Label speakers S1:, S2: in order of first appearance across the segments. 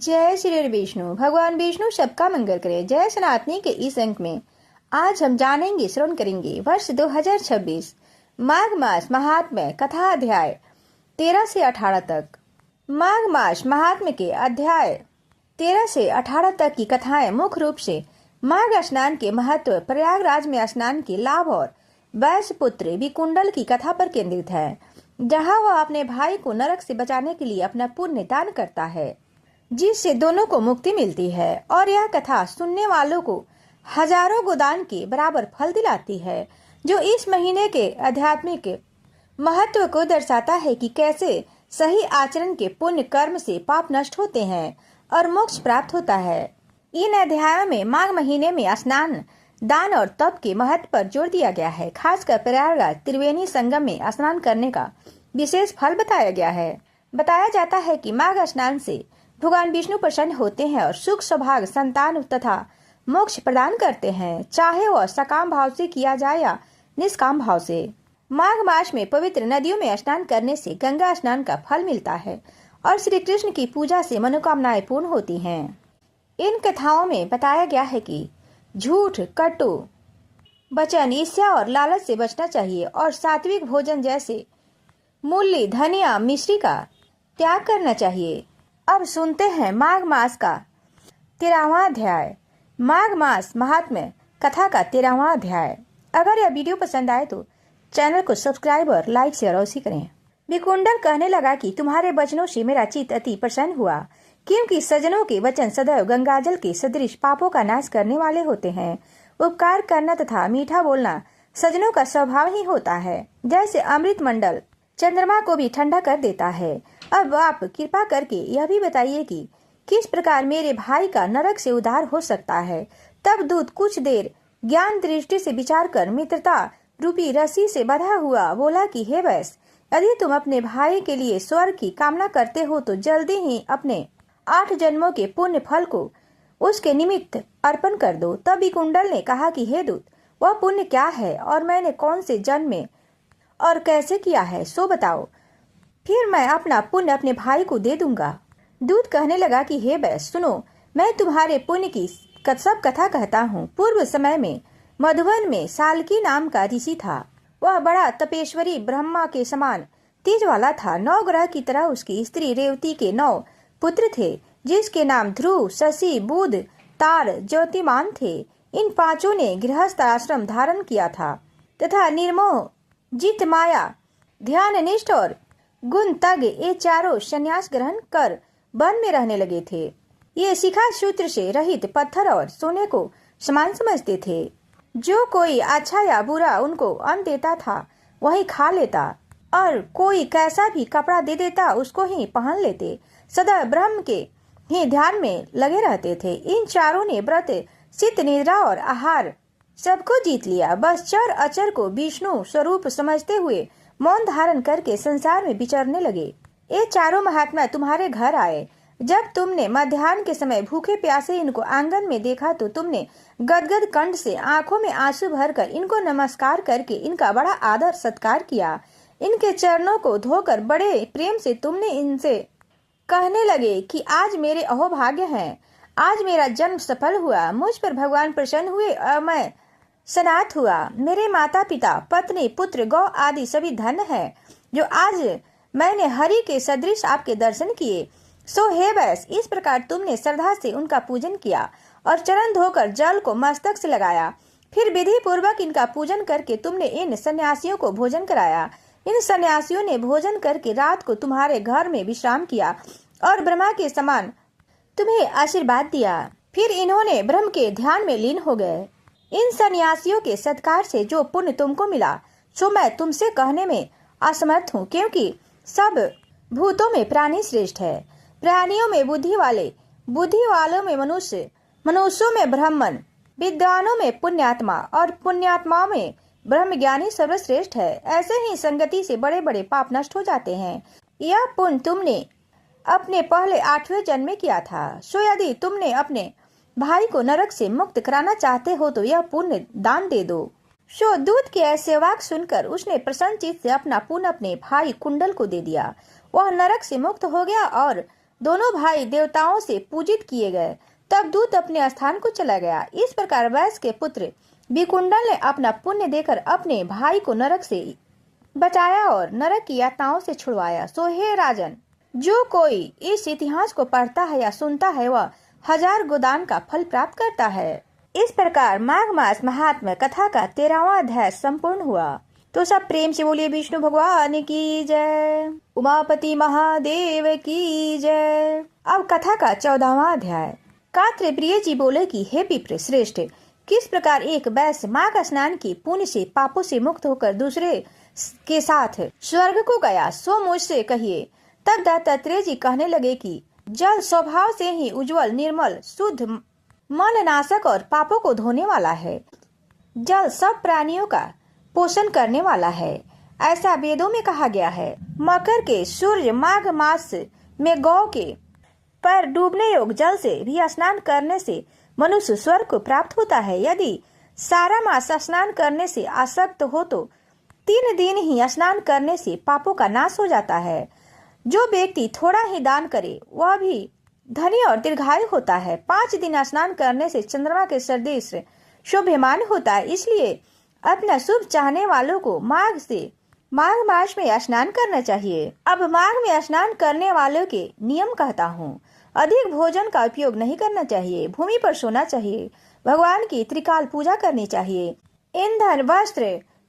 S1: जय श्री विष्णु। भगवान विष्णु सबका मंगल करे। जय सनातनी के इस अंक में आज हम जानेंगे, श्रवण करेंगे वर्ष 2026 माघ मास महात्म्य कथा अध्याय 13 से 18 तक। माघ मास महात्म्य के अध्याय 13 से 18 तक की कथाएं मुख्य रूप से माघ स्नान के महत्व, प्रयागराज में स्नान के लाभ और वैश्य पुत्र विकुंडल की कथा पर केंद्रित है, जहां वह अपने भाई को नरक से बचाने के लिए अपना पुण्य दान करता है, जिससे दोनों को मुक्ति मिलती है। और यह कथा सुनने वालों को हजारों गोदान के बराबर फल दिलाती है, जो इस महीने के आध्यात्मिक महत्व को दर्शाता है कि कैसे सही आचरण के पुण्य कर्म से पाप नष्ट होते हैं और मोक्ष प्राप्त होता है। इन अध्यायों में माघ महीने में स्नान, दान और तप के महत्व पर जोर दिया गया है। खासकर प्रयागराज त्रिवेणी संगम में स्नान करने का विशेष फल बताया गया है। बताया जाता है कि माघ स्नान से भगवान विष्णु प्रसन्न होते हैं और सुख सौभाग्य, संतान तथा मोक्ष प्रदान करते हैं, चाहे वह सकाम भाव से किया जाए या निष्काम भाव से। माघ मास में पवित्र नदियों में स्नान करने से गंगा स्नान का फल मिलता है और श्री कृष्ण की पूजा से मनोकामनाएं पूर्ण होती हैं। इन कथाओं में बताया गया है कि झूठ, कटु वचन, ईर्ष्या और लालच से बचना चाहिए और सात्विक भोजन जैसे मूली, धनिया, मिश्री का त्याग करना चाहिए। अब सुनते हैं माघ मास का 13वां अध्याय। माघ मास महात्म्य कथा का 13वां अध्याय। अगर यह वीडियो पसंद आए तो चैनल को सब्सक्राइब और लाइक शेयर अवश्य करें। विकुंडल कहने लगा कि तुम्हारे वचनों से मेरा चित्त अति प्रसन्न हुआ, क्योंकि सज्जनों के वचन सदैव गंगाजल के सदृश पापों का नाश करने वाले होते हैं। उपकार करना तथा मीठा बोलना सज्जनों का स्वभाव ही होता है, जैसे अमृत मंडल चंद्रमा को भी ठंडा कर देता है। अब आप कृपा करके यह भी बताइए कि किस प्रकार मेरे भाई का नरक से उद्धार हो सकता है। तब दूत कुछ देर ज्ञान दृष्टि से विचार कर मित्रता रूपी रस्सी से बंधा हुआ बोला कि हे वैश्य, यदि तुम अपने भाई के लिए स्वर्ग की कामना करते हो तो जल्दी ही अपने 8 जन्मों के पुण्य फल को उसके निमित्त अर्पण कर दो। तब विकुंडल ने कहा कि हे दूत, वह पुण्य क्या है और मैंने कौन से जन्म में और कैसे किया है, सो बताओ, फिर मैं अपना पुण्य अपने भाई को दे दूंगा। दूत कहने लगा कि हे वैश्य, सुनो, मैं तुम्हारे पुण्य की सब कथा कहता हूँ। पूर्व समय में मधुवन में साल्की नाम का ऋषि था। वह बड़ा तपेश्वरी, ब्रह्मा के समान तेज वाला था। 9 ग्रह की तरह उसकी स्त्री रेवती के 9 पुत्र थे, जिसके नाम ध्रुव, शशि, बुध, तार, ज्योतिमान थे। इन 5 ने गृहस्थ आश्रम धारण किया था तथा निर्मोह, जित माया, ध्यान निष्ठ और गुण तग, ये चारों संन्यास ग्रहण कर वन में रहने लगे थे। ये शिखा सूत्र से रहित पत्थर और सोने को समान समझते थे। जो कोई अच्छा या बुरा उनको अन्न देता था वही खा लेता, और कोई कैसा भी कपड़ा दे देता उसको ही पहन लेते। सदा ब्रह्म के ही ध्यान में लगे रहते थे। इन चारों ने व्रत, चित्त, निद्रा और आहार सबको जीत लिया। बस चर अचर को विष्णु स्वरूप समझते हुए मौन धारण करके संसार में विचरने लगे। ये चारों महात्मा तुम्हारे घर आए। जब तुमने मध्याह्न के समय भूखे प्यासे इनको आंगन में देखा तो तुमने गदगद कंठ से आंखों में आंसू भरकर इनको नमस्कार करके इनका बड़ा आदर सत्कार किया। इनके चरणों को धोकर बड़े प्रेम से तुमने इनसे कहने लगे कि आज मेरे अहोभाग्य हैं, आज मेरा जन्म सफल हुआ, मुझ पर भगवान प्रसन्न हुए और मैं सनाथ हुआ। मेरे माता पिता, पत्नी, पुत्र, गौ आदि सभी धन है, जो आज मैंने हरि के सदृश आपके दर्शन किए। सो हे वैश्य, इस प्रकार तुमने श्रद्धा से उनका पूजन किया और चरण धोकर जल को मस्तक से लगाया। फिर विधि पूर्वक इनका पूजन करके तुमने इन सन्यासियों को भोजन कराया। इन सन्यासियों ने भोजन करके रात को तुम्हारे घर में विश्राम किया और ब्रह्मा के समान तुम्हें आशीर्वाद दिया। फिर इन्होंने ब्रह्म के ध्यान में लीन हो गए। इन सन्यासियों के सत्कार से जो पुण्य तुमको मिला सो मैं तुमसे कहने में असमर्थ हूँ, क्योंकि सब भूतों में प्राणी श्रेष्ठ है। प्राणियों में बुद्धि वाले, बुद्धि वालों में मनुष्य, मनुष्यों में ब्राह्मण, विद्वानों में पुण्यात्मा और पुण्यात्माओं में ब्रह्मज्ञानी सर्वश्रेष्ठ है। ऐसे ही संगति से बड़े बड़े पाप नष्ट हो जाते हैं। यह पुण्य तुमने अपने पहले 8वें जन्म में किया था। सो यदि तुमने अपने भाई को नरक से मुक्त कराना चाहते हो तो यह पुण्य दान दे दो। सो दूत के ऐसे वाक्य सुनकर उसने प्रसन्न चित्त से अपना पुण्य अपने भाई कुंडल को दे दिया। वह नरक से मुक्त हो गया और दोनों भाई देवताओं से पूजित किए गए। तब दूत अपने स्थान को चला गया। इस प्रकार वैश्य के पुत्र विकुंडल ने अपना पुण्य देकर अपने भाई को नरक से बचाया और नरक की यातनाओं से छुड़वाया। सो हे राजन, जो कोई इस इतिहास को पढ़ता है या सुनता है वह 1000 गोदान का फल प्राप्त करता है। इस प्रकार माघ मास महात्म्य कथा का 13वां अध्याय संपूर्ण हुआ। तो सब प्रेम से बोलिए विष्णु भगवान की जय, उमापति महादेव की जय। अब कथा का 14वां अध्याय। कात्रेप्रिय जी बोले कि हे विप्र श्रेष्ठ, किस प्रकार एक वैश्य माघ स्नान की पुण्य से पापों से मुक्त होकर दूसरे के साथ स्वर्ग को गया, सो मुझसे कहिए। तब दत्तात्रेय जी कहने लगे कि जल स्वभाव से ही उज्जवल, निर्मल, शुद्ध, मलनाशक और पापों को धोने वाला है। जल सब प्राणियों का पोषण करने वाला है, ऐसा वेदों में कहा गया है। मकर के सूर्य माघ मास में गौ के पर डूबने योग्य जल से भी स्नान करने से मनुष्य स्वर्ग को प्राप्त होता है। यदि सारा मास स्नान करने से आसक्त हो तो 3 दिन ही स्नान करने से पापों का नाश हो जाता है। जो व्यक्ति थोड़ा ही दान करे वह भी धनी और दीर्घायु होता है। 5 दिन स्नान करने से चंद्रमा के सदृश शोभ्यमान होता है। इसलिए अपना शुभ चाहने वालों को माघ मास में स्नान करना चाहिए। अब माघ में स्नान करने वालों के नियम कहता हूँ। अधिक भोजन का उपयोग नहीं करना चाहिए। भूमि पर सोना चाहिए। भगवान की त्रिकाल पूजा करनी चाहिए। ईंधन, वस्त्र,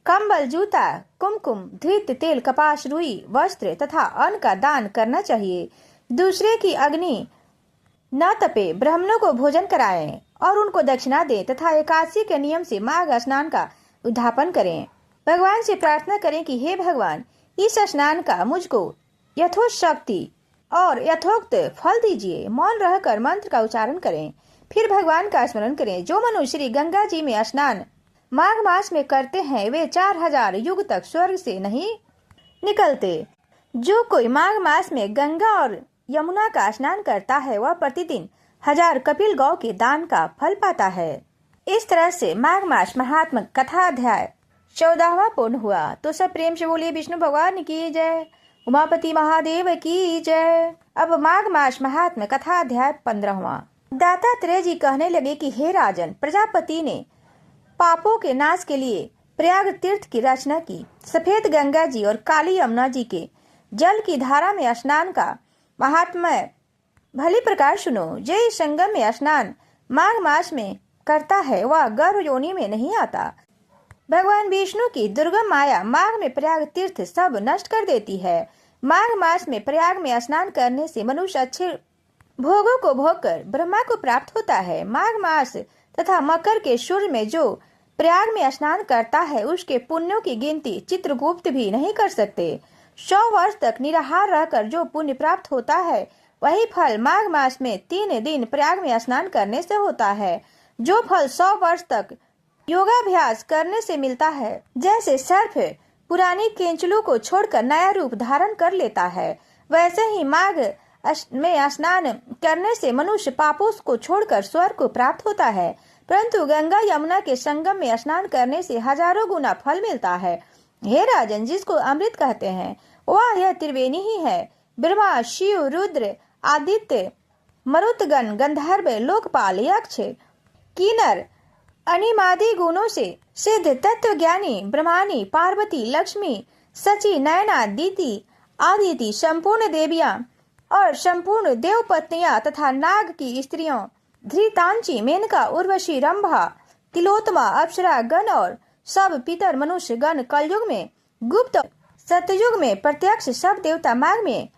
S1: कंबल, जूता, कुमकुम, धृत, तेल, कपास, रुई, वस्त्र तथा अन्न का दान करना चाहिए। दूसरे की अग्नि न तपे, ब्राह्मणों को भोजन कराएं और उनको दक्षिणा दें तथा एकादशी के नियम से माघ स्नान का उद्यापन करें। भगवान से प्रार्थना करें कि हे भगवान, इस स्नान का मुझको यथोशक्ति और यथोक्त फल दीजिए। मौन रहकर मंत्र का उच्चारण करें, फिर भगवान का स्मरण करें। जो मनुष्य श्री गंगा जी में स्नान माघ मास में करते हैं वे 4000 युग तक स्वर्ग से नहीं निकलते। जो कोई माघ मास में गंगा और यमुना का स्नान करता है वह प्रतिदिन 1000 कपिल गौ के दान का फल पाता है। इस तरह से माघ मास महात्म्य कथा अध्याय 14वां पूर्ण हुआ। तो सब प्रेम से बोलिए विष्णु भगवान की जय, उमापति महादेव की जय। अब माघ मास महात्म्य कथा अध्याय 15वां। दत्तात्रेय जी कहने लगे कि हे राजन, प्रजापति ने पापों के नाश के लिए प्रयाग तीर्थ की रचना की। सफेद गंगा जी और काली यमुना जी के जल की धारा में स्नान का महात्म्य भली प्रकार सुनो। जो संगम में स्नान माघ मास में करता है वह गर्भ योनि में नहीं आता। भगवान विष्णु की दुर्गम माया माघ में प्रयाग तीर्थ सब नष्ट कर देती है। माघ मास में प्रयाग में स्नान करने से मनुष्य अच्छे भोगों को भोगकर ब्रह्मा को प्राप्त होता है। माघ मास तथा मकर के सूर्य में जो प्रयाग में स्नान करता है उसके पुण्यों की गिनती चित्रगुप्त भी नहीं कर सकते। 100 वर्ष तक निराहार रहकर जो पुण्य प्राप्त होता है वही फल माघ मास में 3 दिन प्रयाग में स्नान करने से होता है। जो फल 100 वर्ष तक योगाभ्यास करने से मिलता है, जैसे सर्प पुरानी केंचुलों को छोड़कर नया रूप धारण कर लेता है, वैसे ही माघ में स्नान करने से मनुष्य पापों को छोड़कर स्वर्ग को प्राप्त होता है। परंतु गंगा यमुना के संगम में स्नान करने से हजारों गुना फल मिलता है। हे राजन, जिसको अमृत कहते हैं वह यह त्रिवेणी ही है। ब्रह्मा, शिव, रुद्र, आदित्य, मरुतगण, गंधर्व, लोकपाल, यक्ष, किन्नर अनिमादि गुणों से सिद्ध तत्वज्ञानी ब्रह्मानी, पार्वती, लक्ष्मी, सची, नयना, दीति, आदिति, संपूर्ण देवियां और संपूर्ण देवपत्नियां तथा नाग की स्त्रियों धृतांची, मेनका, उर्वशी, रंभा, तिलोत्तमा, अप्सरा गण और सब पितर मनुष्य गण कलयुग में गुप्त, सतयुग में प्रत्यक्ष सब देवता माघ में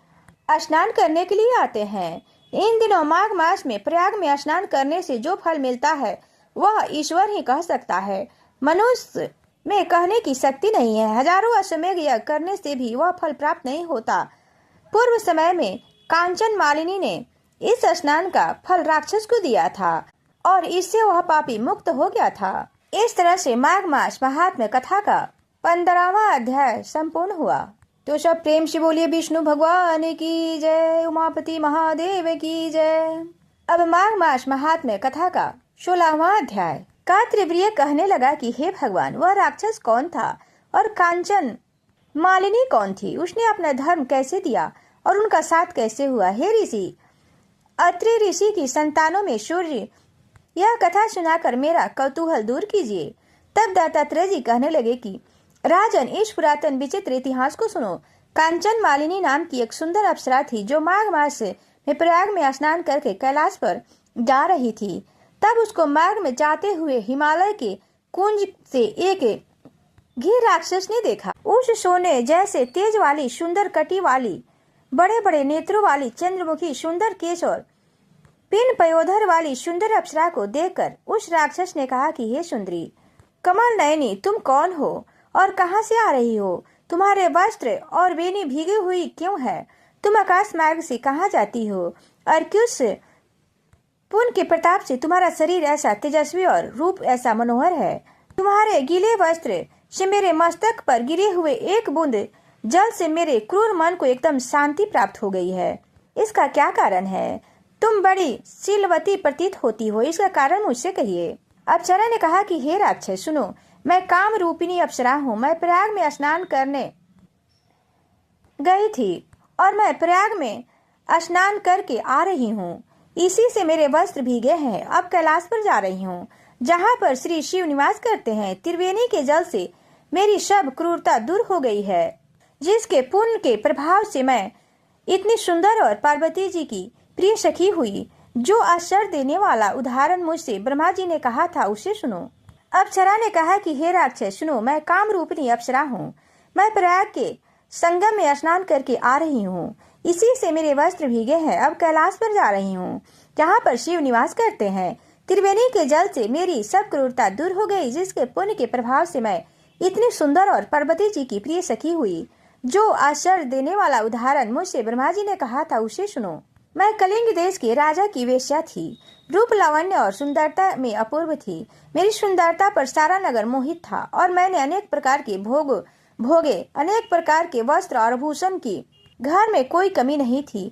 S1: स्नान करने के लिए आते हैं। इन दिनों माघ मास में प्रयाग में स्नान करने से जो फल मिलता है वह ईश्वर ही कह सकता है। मनुष्य में कहने की शक्ति नहीं है। हजारों अश्वमेध यज्ञ करने से भी वह फल प्राप्त नहीं होता। पूर्व समय में कांचन मालिनी ने इस स्नान का फल राक्षस को दिया था और इससे वह पापी मुक्त हो गया था। इस तरह से माघ मास महात्म्य कथा का 15वां अध्याय संपूर्ण हुआ। तो सब प्रेम से बोलिए विष्णु भगवान की जय, उमापति महादेव की जय। अब माघ मास महात्म्य कथा का 16वां अध्याय। कात्रेप्रिय कहने लगा कि हे भगवान, वह राक्षस कौन था और कांचन मालिनी कौन थी? उसने अपना धर्म कैसे दिया और उनका साथ कैसे हुआ? हे ऋषि, अत्रि ऋषि की संतानों में सूर्य, यह कथा सुनाकर मेरा कौतूहल दूर कीजिए। तब दत्तात्रेय जी कहने लगे कि राजन, इस पुरातन विचित्र इतिहास को सुनो। कांचन मालिनी नाम की एक सुंदर अप्सरा थी जो माघ मास में प्रयाग में स्नान करके कैलाश पर जा रही थी। तब उसको मार्ग में जाते हुए हिमालय के कुंज से एक घी राक्षस ने देखा। उस सोने जैसे तेज वाली, सुंदर कटी वाली, बड़े बड़े नेत्रों वाली, चंद्रमुखी, सुंदर केश और पिन पयोधर वाली सुंदर अप्सरा को देखकर उस राक्षस ने कहा कि हे सुंदरी, कमल नयनी, तुम कौन हो और कहां से आ रही हो? तुम्हारे वस्त्र और बेनी भीगी हुई क्यों है? तुम आकाश मार्ग से कहां जाती हो और किस पुण्य के प्रताप से तुम्हारा शरीर ऐसा तेजस्वी और रूप ऐसा मनोहर है? तुम्हारे गीले वस्त्र से मेरे मस्तक पर गिरे हुए एक बूंद जल से मेरे क्रूर मन को एकदम शांति प्राप्त हो गई है। इसका क्या कारण है? तुम बड़ी शीलवती प्रतीत होती हो, इसका कारण मुझसे कहिए। अप्सरा ने कहा कि हे राक्षस, सुनो, मैं काम रूपिणी अप्सरा हूँ। मैं प्रयाग में स्नान करने गई थी और मैं प्रयाग में स्नान करके आ रही हूँ। इसी से मेरे वस्त्र भीगे हैं। अब कैलाश पर जा रही हूँ, जहाँ पर श्री शिव निवास करते हैं। त्रिवेणी के जल से मेरी सब क्रूरता दूर हो गई है, जिसके पुण्य के प्रभाव से मैं इतनी सुंदर और पार्वती जी की प्रिय सखी हुई। जो आश्चर्य देने वाला उदाहरण मुझसे ब्रह्मा जी ने कहा था, उसे सुनो। अप्सरा ने कहा कि हे राक्षस, सुनो, मैं काम रूपिणी अप्सरा हूँ। मैं प्रयाग के संगम में स्नान करके आ रही हूँ। इसी से मेरे वस्त्र भीगे हैं। अब कैलाश पर जा रही हूँ, जहाँ पर शिव निवास करते हैं। त्रिवेणी के जल से मेरी सब क्रूरता दूर हो गई, जिसके पुण्य के प्रभाव से मैं इतनी सुंदर और पार्वती जी की प्रिय सखी हुई। जो आश्चर्य देने वाला उदाहरण मुझसे ब्रह्मा जी ने कहा था, उसे सुनो। मैं कलिंग देश के राजा की वेश्या थी। रूप, लावण्य और सुंदरता में अपूर्व थी। मेरी सुंदरता पर सारा नगर मोहित था और मैंने अनेक प्रकार के भोगे। अनेक प्रकार के वस्त्र और भूषण की घर में कोई कमी नहीं थी।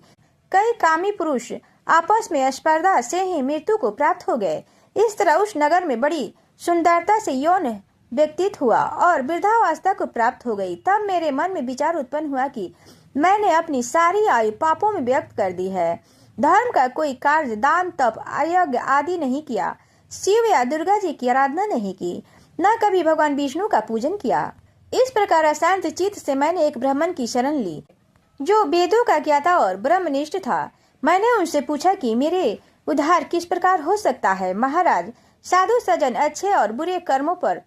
S1: कई कामी पुरुष आपस में स्पर्धा से ही मृत्यु को प्राप्त हो गए। इस तरह उस नगर में बड़ी सुंदरता से यौन व्यक्तित्व हुआ और वृद्धावस्था को प्राप्त हो गई। तब मेरे मन में विचार उत्पन्न हुआ कि मैंने अपनी सारी आयु पापों में व्यक्त कर दी है। धर्म का कोई कार्य, दान, तप, यज्ञ आदि नहीं किया। शिव या दुर्गा जी की आराधना नहीं की, न कभी भगवान विष्णु का पूजन किया। इस प्रकार अशांत चित्त से मैंने एक ब्राह्मण की शरण ली, जो वेदों का ज्ञाता और ब्रह्मनिष्ठ था। मैंने उनसे पूछा कि मेरे उद्धार किस प्रकार हो सकता है। महाराज, साधु सज्जन अच्छे और बुरे कर्मों पर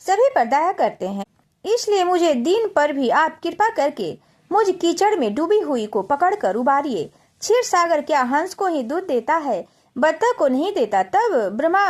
S1: सभी पर दया करते हैं, इसलिए मुझे दिन पर भी आप कृपा करके मुझ कीचड़ में डूबी हुई को पकड़कर उबारिए। क्षीर सागर क्या हंस को ही दूध देता है, बत्तख को नहीं देता? तब ब्रह्मा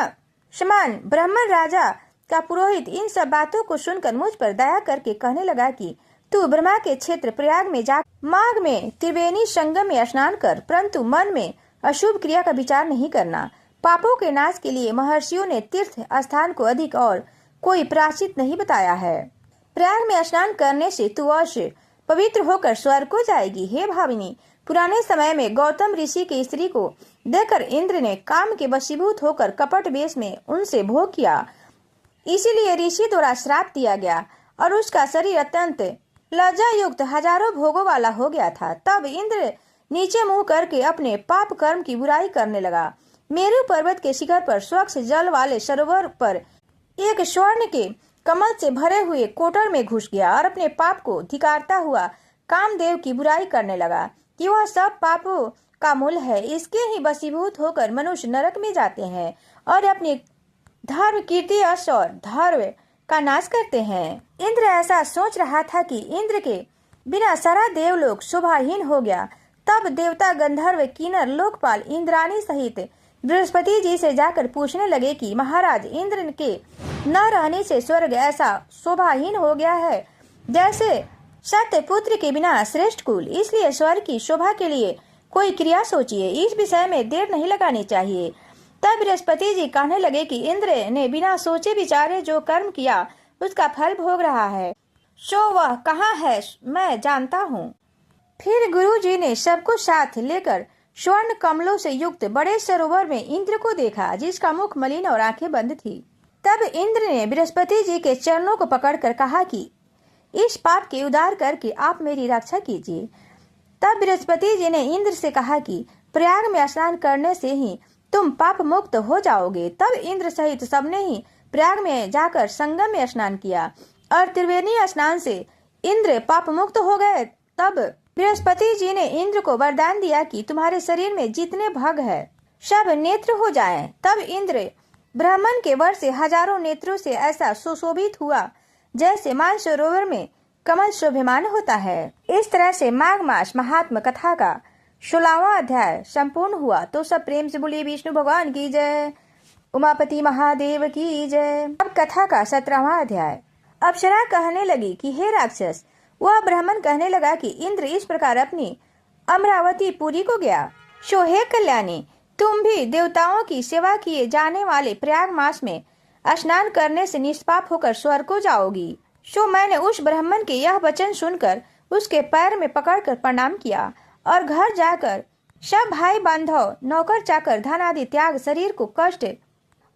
S1: समान ब्राह्मण राजा का पुरोहित इन सब बातों को सुनकर मुझ पर दया करके कहने लगा कि तू ब्रह्मा के क्षेत्र प्रयाग में जा माघ में त्रिवेणी संगम में स्नान कर, परंतु मन में अशुभ क्रिया का विचार नहीं करना। पापों के नाश के लिए महर्षियों ने तीर्थ स्थान को अधिक और कोई प्रायश्चित नहीं बताया है। प्रयाग में स्नान करने से तू अवश्य पवित्र होकर स्वर्ग को जाएगी। हे भाविनी, पुराने समय में गौतम ऋषि की स्त्री को देखकर इंद्र ने काम के वशीभूत होकर कपट वेश में उनसे भोग किया। इसीलिए ऋषि द्वारा श्राप दिया गया और उसका शरीर अत्यंत लज्जा युक्त हजारों भोगों वाला हो गया था। तब इंद्र नीचे मुंह करके अपने पाप कर्म की बुराई करने लगा। मेरु पर्वत के शिखर पर स्वच्छ जल वाले सरोवर पर एक स्वर्ण के कमल से भरे हुए कोटर में घुस गया और अपने पाप को धिकारता हुआ कामदेव की बुराई करने लगा कि वह सब पापों का मूल है। इसके ही वशीभूत होकर मनुष्य नरक में जाते हैं और अपने धर्म, कीर्ति, यश और धर्म का नाश करते हैं। इंद्र ऐसा सोच रहा था कि इंद्र के बिना सारा देवलोक शोभाहीन हो गया। तब देवता, गंधर्व, किन्नर, लोकपाल, इंद्राणी सहित बृहस्पति जी से जाकर पूछने लगे कि महाराज, इंद्र के न रहने से स्वर्ग ऐसा शोभाहीन हो गया है जैसे सत्य पुत्र के बिना श्रेष्ठ कुल। इसलिए स्वर्ग की शोभा के लिए कोई क्रिया सोचिए, इस विषय में देर नहीं लगानी चाहिए। तब बृहस्पति जी कहने लगे कि इंद्र ने बिना सोचे विचारे जो कर्म किया उसका फल भोग रहा है, सो वह कहाँ है मैं जानता हूँ। फिर गुरु जी ने सबको साथ लेकर स्वर्ण कमलों से युक्त बड़े सरोवर में इंद्र को देखा, जिसका मुख मलिन और आंखें बंद थी। तब इंद्र ने बृहस्पति जी के चरणों को पकड़कर कहा कि इस पाप के उद्धार करके आप मेरी रक्षा कीजिए। तब बृहस्पति जी ने इंद्र से कहा कि प्रयाग में स्नान करने से ही तुम पाप मुक्त हो जाओगे। तब इंद्र सहित सबने ही प्रयाग में जाकर संगम में स्नान किया और त्रिवेणी स्नान से इंद्र पाप मुक्त हो गए। तब बृहस्पति जी ने इंद्र को वरदान दिया कि तुम्हारे शरीर में जितने भग है सब नेत्र हो जाएं। तब इंद्र ब्राह्मण के वर से हजारों नेत्रों से ऐसा सुशोभित हुआ जैसे मानसरोवर में कमल शोभमान होता है। इस तरह से माघ मास महात्म कथा का 16वां अध्याय संपूर्ण हुआ। तो सब प्रेम से बोलिए विष्णु भगवान की जय, उमापति महादेव की जय। अब कथा का 17वां अध्याय। अप्सरा कहने लगी कि हे राक्षस, वह ब्राह्मण कहने लगा कि इंद्र इस प्रकार अपनी अमरावती पुरी को गया। सो हे कल्याणी, तुम भी देवताओं की सेवा किए जाने वाले प्रयाग मास में स्नान करने से निष्पाप होकर स्वर्ग को जाओगी। सो मैंने उस ब्राह्मण के यह वचन सुनकर उसके पैर में पकड़कर प्रणाम किया और घर जाकर सब भाई बांधव, नौकर चाकर, धन आदि त्याग शरीर को कष्ट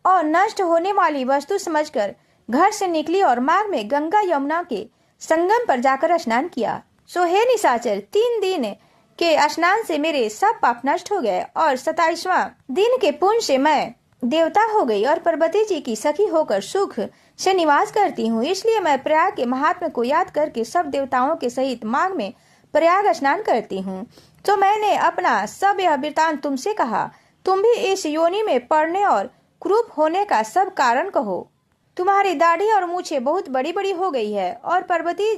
S1: और नष्ट होने वाली वस्तु समझकर घर से निकली और माघ में गंगा यमुना के संगम पर जाकर स्नान किया। सो हे निशाचर, 3 दिन के स्नान से मेरे सब पाप नष्ट हो गए और 27वां दिन के पुण्य से मैं देवता हो गई और पार्वती जी की सखी होकर सुख से निवास करती हूँ। इसलिए मैं प्रयाग के महात्मा को याद करके सब देवताओं के सहित माघ में प्रयाग स्नान करती हूँ। तो मैंने अपना सब यह वृतांत तुमसे कहा। तुम भी इस योनि में पड़ने और क्रूप होने का सब कारण कहो। तुम्हारी दाढ़ी और मूछें बहुत बड़ी बड़ी हो गई है और पार्वती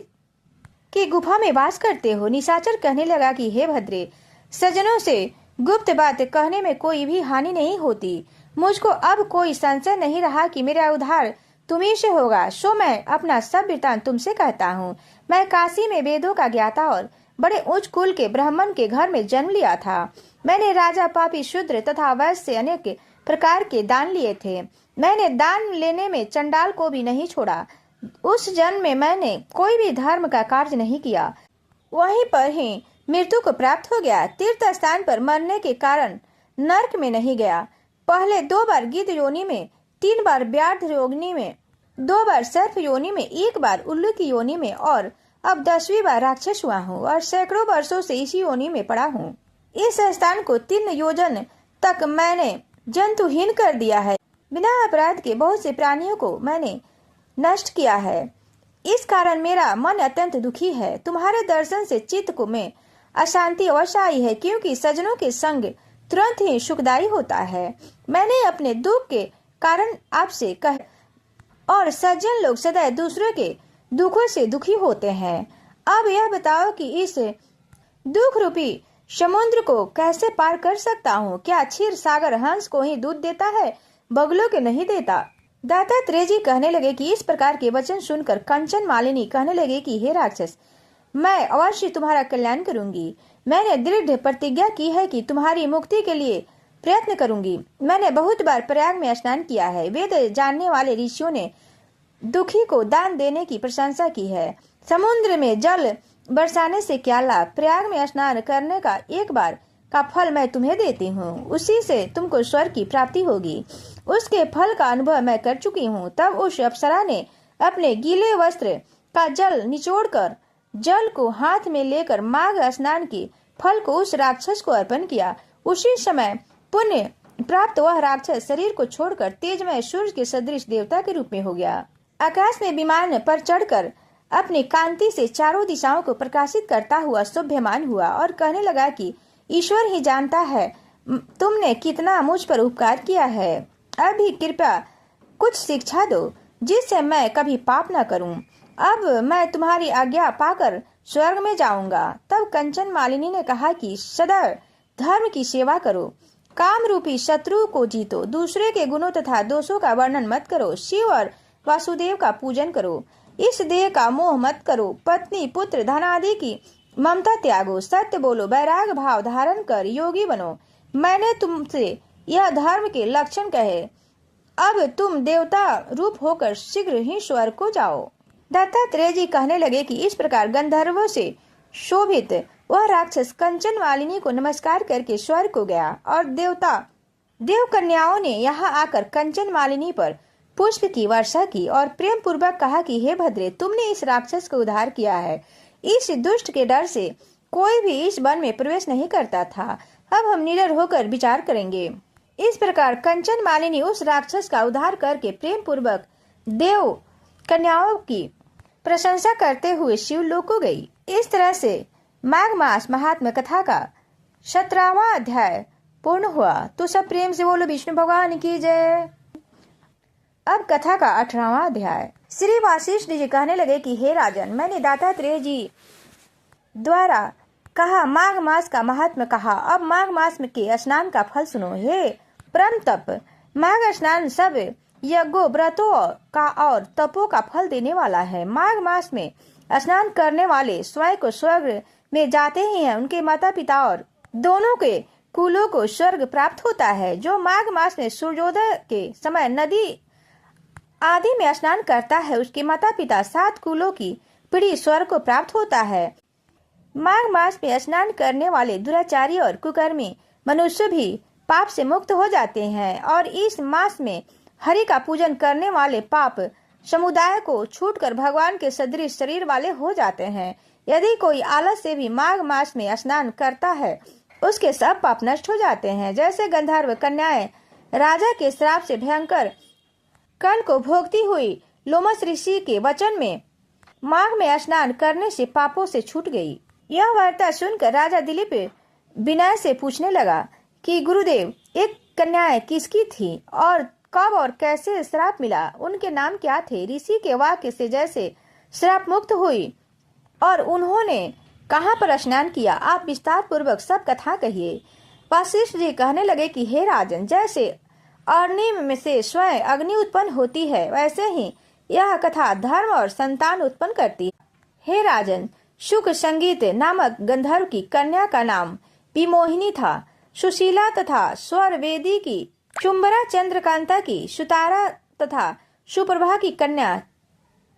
S1: की गुफा में वास करते हो। निशाचर कहने लगा कि हे भद्रे, सज्जनों से गुप्त बात कहने में कोई भी हानि नहीं होती। मुझको अब कोई संशय नहीं रहा कि मेरा उद्धार तुम्ही से होगा। सो मैं अपना सब वृतांत तुमसे कहता हूँ। मैं काशी में वेदों का ज्ञाता और बड़े उच्च कुल के ब्राह्मण के घर में जन्म लिया था। मैंने राजा, पापी, शूद्र तथा वैश्य से अनेक प्रकार के दान लिए थे। मैंने दान लेने में चंडाल को भी नहीं छोड़ा। उस जन्म में मैंने कोई भी धर्म का कार्य नहीं किया, वहीं पर ही मृत्यु को प्राप्त हो गया। तीर्थ स्थान पर मरने के कारण नरक में नहीं गया। पहले 2 बार गिद्ध योनि में, 3 बार व्याघ्र योनि में, 2 बार सर्प योनि में, 1 बार उल्लू की योनि में और अब 10वीं बार राक्षस हुआ हूँ और सैकड़ों वर्षों से इसी योनि में पड़ा हूँ। इस स्थान को 3 योजन तक मैंने जंतुहीन कर दिया है। बिना अपराध के बहुत से प्राणियों को मैंने नष्ट किया है। इस कारण मेरा मन अत्यंत दुखी है। तुम्हारे दर्शन से चित्त को में अशांति अवश्य आई है, क्योंकि सज्जनों के संग तुरंत ही सुखदायी होता है। मैंने अपने दुख के कारण आपसे कह, और सज्जन लोग सदैव दूसरों के दुखों से दुखी होते हैं। अब यह बताओ कि इस दुख रूपी समुद्र को कैसे पार कर सकता हूँ? क्या क्षीर सागर हंस को ही दूध देता है, बगुलों के नहीं देता? दत्तात्रेय जी कहने लगे कि इस प्रकार के वचन सुनकर कंचन मालिनी कहने लगे कि हे राक्षस, मैं अवश्य तुम्हारा कल्याण करूंगी। मैंने दृढ़ प्रतिज्ञा की है कि तुम्हारी मुक्ति के लिए प्रयत्न करूंगी। मैंने बहुत बार प्रयाग में स्नान किया है। वेद जानने वाले ऋषियों ने दुखी को दान देने की प्रशंसा की है। समुद्र में जल बरसाने से क्या लाभ? प्रयाग में स्नान करने का 1 बार का फल मैं तुम्हें देती हूँ, उसी से तुमको स्वर्ग की प्राप्ति होगी। उसके फल का अनुभव मैं कर चुकी हूँ। तब उस अप्सरा ने अपने गीले वस्त्र का जल निचोड़कर जल को हाथ में लेकर माघ स्नान के फल को उस राक्षस को अर्पण किया। उसी समय पुण्य प्राप्त वह राक्षस शरीर को छोड़कर तेजमय सूर्य के सदृश देवता के रूप में हो गया। आकाश में विमान पर चढ़कर अपनी कांति से चारों दिशाओं को प्रकाशित करता हुआ शोभ्यमान हुआ और कहने लगा कि ईश्वर ही जानता है तुमने कितना मुझ पर उपकार किया है। अभी कृपया कुछ शिक्षा दो, जिससे मैं कभी पाप न करूं। अब मैं तुम्हारी आज्ञा पाकर स्वर्ग में जाऊंगा। तब कंचन मालिनी ने कहा कि सदा धर्म की सेवा करो, काम रूपी शत्रु को जीतो, दूसरे के गुणों तथा दोषों का वर्णन मत करो, शिव और वासुदेव का पूजन करो, इस देह का मोह मत करो, पत्नी, पुत्र, धन आदि की ममता त्यागो, सत्य बोलो, वैराग भाव धारण कर योगी बनो। मैंने तुमसे यह धर्म के लक्षण कहे। अब तुम देवता रूप होकर शीघ्र ही स्वर्ग को जाओ। दत्तात्रेय जी कहने लगे कि इस प्रकार गंधर्वों से शोभित वह राक्षस कंचन मालिनी को नमस्कार करके स्वर्ग को गया और देव कन्याओं ने यहाँ आकर कंचन मालिनी पर पुष्प की वर्षा की और प्रेम पूर्वक कहा कि हे भद्रे, तुमने इस राक्षस को उद्धार किया है। इस दुष्ट के डर से कोई भी इस वन में प्रवेश नहीं करता था। अब हम निडर होकर विचार करेंगे। इस प्रकार कंचन मालिनी उस राक्षस का उद्धार करके प्रेम पूर्वक देव कन्याओं की प्रशंसा करते हुए शिवलोक को गई। इस तरह से माघ मास महात्म्य कथा का 17वां अध्याय पूर्ण हुआ। तो सब प्रेम से बोलो विष्णु भगवान की जय। अब कथा का 18वां अध्याय। श्री वासिष्ठ जी कहने लगे कि हे राजन, मैंने दत्तात्रेय जी द्वारा कहा माघ मास का महात्म्य कहा, अब माघ मास के स्नान का फल सुनो। हे परम तप, माघ स्नान सब यज्ञों व्रतों का और तपों का फल देने वाला है। माघ मास में स्नान करने वाले स्वयं को स्वर्ग में जाते ही हैं, उनके माता पिता और दोनों के कुलों को स्वर्ग प्राप्त होता है। जो माघ मास में सूर्योदय के समय नदी आदि में स्नान करता है, उसके माता पिता 7 कुलों की पीढ़ी स्वर्ग को प्राप्त होता है। माघ मास में स्नान करने वाले दुराचारी और कुकर्मी मनुष्य भी पाप से मुक्त हो जाते हैं और इस मास में हरि का पूजन करने वाले पाप समुदाय को छूटकर भगवान के सदृश शरीर वाले हो जाते हैं। यदि कोई आलस से भी माघ मास में स्नान करता है, उसके सब पाप नष्ट हो जाते हैं। जैसे गंधर्व कन्याएं राजा के श्राप से भयंकर कर्ण को भोगती हुई लोमस ऋषि के वचन में माघ में स्नान करने से पापों से छूट गई। यह वार्ता सुनकर राजा दिलीप विनय से पूछने लगा कि गुरुदेव, एक कन्याएं किसकी थी और कब और कैसे श्राप मिला, उनके नाम क्या थे? ऋषि के वाक्य से जैसे श्राप मुक्त हुई और उन्होंने कहाँ पर स्नान किया, आप विस्तार पूर्वक सब कथा कहिए। वशिष्ठ जी कहने लगे कि हे राजन, जैसे अग्नि में से स्वयं अग्नि उत्पन्न होती है, वैसे ही यह कथा धर्म और संतान उत्पन्न करती है। हे राजन, शुक संगीत नामक गंधर्व की कन्या का नाम विमोहिनी था। सुशीला तथा स्वर वेदी की चुंबरा, चंद्रकांता की सुतारा तथा सुप्रभा की कन्या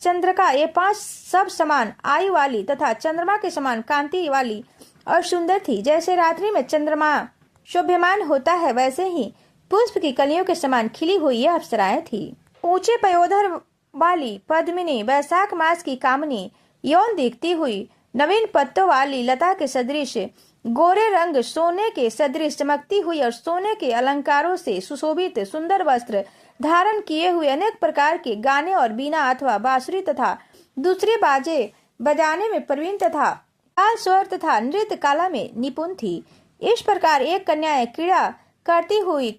S1: चंद्रका, ये 5 सब समान आयु वाली तथा चंद्रमा के समान कांति वाली और सुंदर थी। जैसे रात्रि में चंद्रमा शोभ्यमान होता है, वैसे ही पुष्प की कलियों के समान खिली हुई यह अप्सराएं थी। ऊंचे पयोधर वाली पद्मिनी, वैशाख मास की कामनी, यौन दिखती हुई नवीन पत्तों वाली लता के सदृश, गोरे रंग सोने के सदृश चमकती हुई और सोने के अलंकारों से सुशोभित सुंदर वस्त्र धारण किए हुए, अनेक प्रकार के गाने और बीना अथवा बांसुरी तथा दूसरे बाजे बजाने में प्रवीण तथा ताल स्वर तथा नृत्य कला में निपुण थी। इस प्रकार एक कन्या क्रीड़ा करती हुई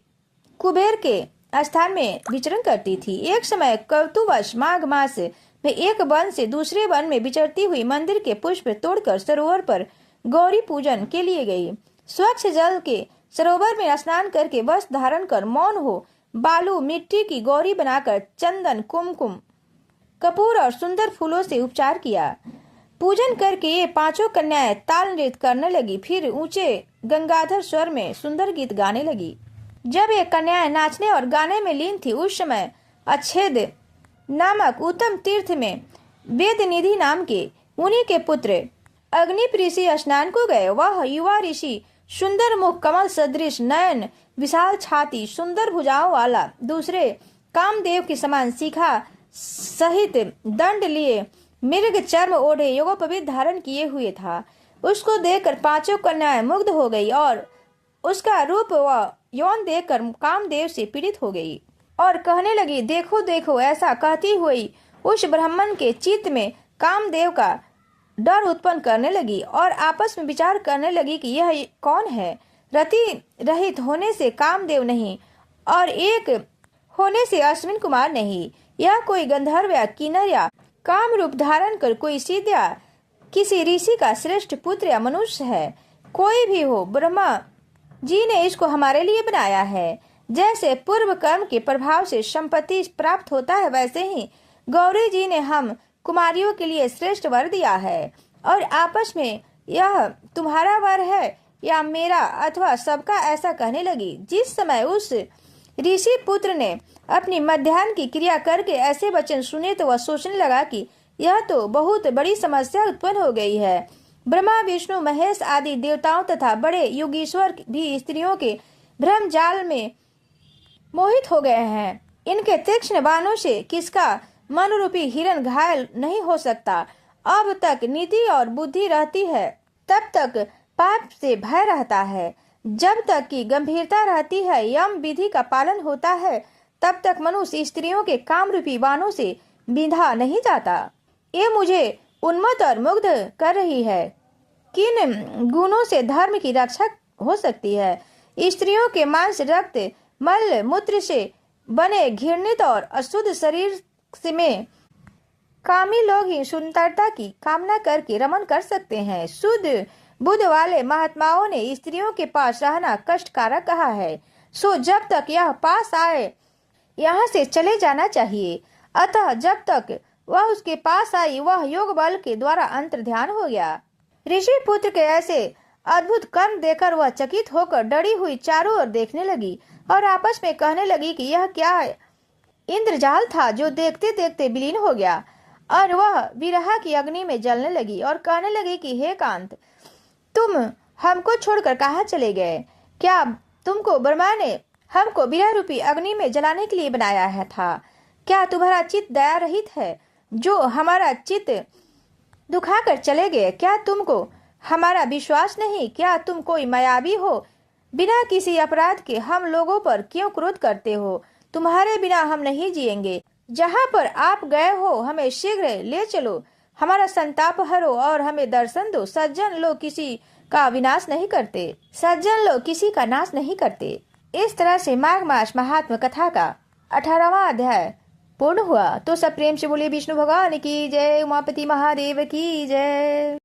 S1: कुबेर के स्थान में विचरण करती थी। एक समय कौतुकवश माघ मास में एक वन से दूसरे वन में विचरती हुई मंदिर के पुष्प तोड़कर सरोवर पर गौरी पूजन के लिए गई। स्वच्छ जल के सरोवर में स्नान करके वस्त्र धारण कर मौन हो बालू मिट्टी की गौरी बनाकर चंदन, कुमकुम, कपूर और सुंदर फूलों से उपचार किया। पूजन करके ये 5 कन्याएं ताल नृत्य करने लगी, फिर ऊंचे गंगाधर स्वर में सुंदर गीत गाने लगी। जब ये कन्याएं नाचने और गाने में लीन थी, उस समय अच्छेद नामक उत्तम तीर्थ में वेद निधि नाम के मुनि के पुत्र अग्निप ऋषि स्नान को गए। वह युवा ऋषि सुंदर मुख, कमल सदृश नयन, विशाल छाती, सुंदर भुजाओं वाला, दूसरे कामदेव के समान शिखा सहित दंड लिए, मृग चर्म ओढ़े, योगोपवीत धारण किए हुए था। उसको देखकर 5 कन्याएं मुग्ध हो गई और उसका रूप व यौन देखकर कामदेव से पीड़ित हो गई और कहने लगी, देखो देखो। ऐसा कहती हुई उस ब्राह्मण के चित्त में कामदेव का डर उत्पन्न करने लगी और आपस में विचार करने लगी कि यह कौन है। रति रहित होने से कामदेव नहीं और एक होने से अश्विन कुमार नहीं। यह कोई गंधर्व या किन्नर या काम रूप धारण कर कोई सिद्ध या किसी ऋषि का श्रेष्ठ पुत्र या मनुष्य है। कोई भी हो, ब्रह्मा जी ने इसको हमारे लिए बनाया है। जैसे पूर्व कर्म के प्रभाव से संपत्ति प्राप्त होता है, वैसे ही गौरी जी ने हम कुमारियों के लिए श्रेष्ठ वर दिया है। और आपस में यह तुम्हारा वर है या मेरा अथवा सबका, ऐसा कहने लगी। जिस समय उस ऋषि पुत्र ने अपनी मध्याह्न की क्रिया करके ऐसे वचन सुने तो वह सोचने लगा कि यह तो बहुत बड़ी समस्या उत्पन्न हो गई है। ब्रह्मा, विष्णु, महेश आदि देवताओं तथा बड़े योगीश्वर भी स्त्रियों के भ्रम जाल में मोहित हो गए हैं। इनके तीक्ष्ण बाणों से किसका मन रूपी हिरण घायल नहीं हो सकता। अब तक नीति और बुद्धि रहती है, तब तक पाप से भय रहता है। जब तक की गंभीरता रहती है, यम विधि का पालन होता है, तब तक मनुष्य स्त्रियों के काम रूपी बाणों से बिंधा नहीं जाता। ये मुझे उन्मत्त और मुग्ध कर रही है। किन गुणों से धर्म की रक्षा हो सकती है? स्त्रियों के मांस, रक्त, मल मूत्र से बने घृणित और अशुद्ध शरीर में कामी लोग ही सुंदरता की कामना करके रमन कर सकते हैं। शुद्ध बुद्ध वाले महात्माओं ने स्त्रियों के पास रहना कष्टकारक कहा है। सो जब तक यह पास आए, यहाँ से चले जाना चाहिए। अतः जब तक वह उसके पास आई, वह योग बल के द्वारा अंतर ध्यान हो गया। ऋषि पुत्र के ऐसे अद्भुत कर्म देखकर वह चकित होकर डरी हुई चारों ओर देखने लगी और आपस में कहने लगी कि यह क्या इंद्रजाल था जो देखते देखते विलीन हो गया। और वह विरह की अग्नि में जलने लगी और कहने लगी कि हे कांत, तुम हमको छोड़कर कहाँ चले गए? क्या तुमको ब्रह्मा ने हमको विरह रूपी अग्नि में जलाने के लिए बनाया है था? क्या तुम्हारा चित्त दया रहित है जो हमारा चित्त दुखाकर चले गए? क्या तुमको हमारा विश्वास नहीं? क्या तुम कोई मायावी हो? बिना किसी अपराध के हम लोगों पर क्यों क्रोध करते हो? तुम्हारे बिना हम नहीं जिएंगे। जहाँ पर आप गए हो हमें शीघ्र ले चलो, हमारा संताप हरो और हमें दर्शन दो। सज्जन लोग किसी का विनाश नहीं करते, सज्जन लोग किसी का नाश नहीं करते। इस तरह से माघ मास महात्म कथा का 18वां अध्याय पूर्ण हुआ। तो सब प्रेम से बोलिए विष्णु भगवान की जय, उमापति महादेव की जय।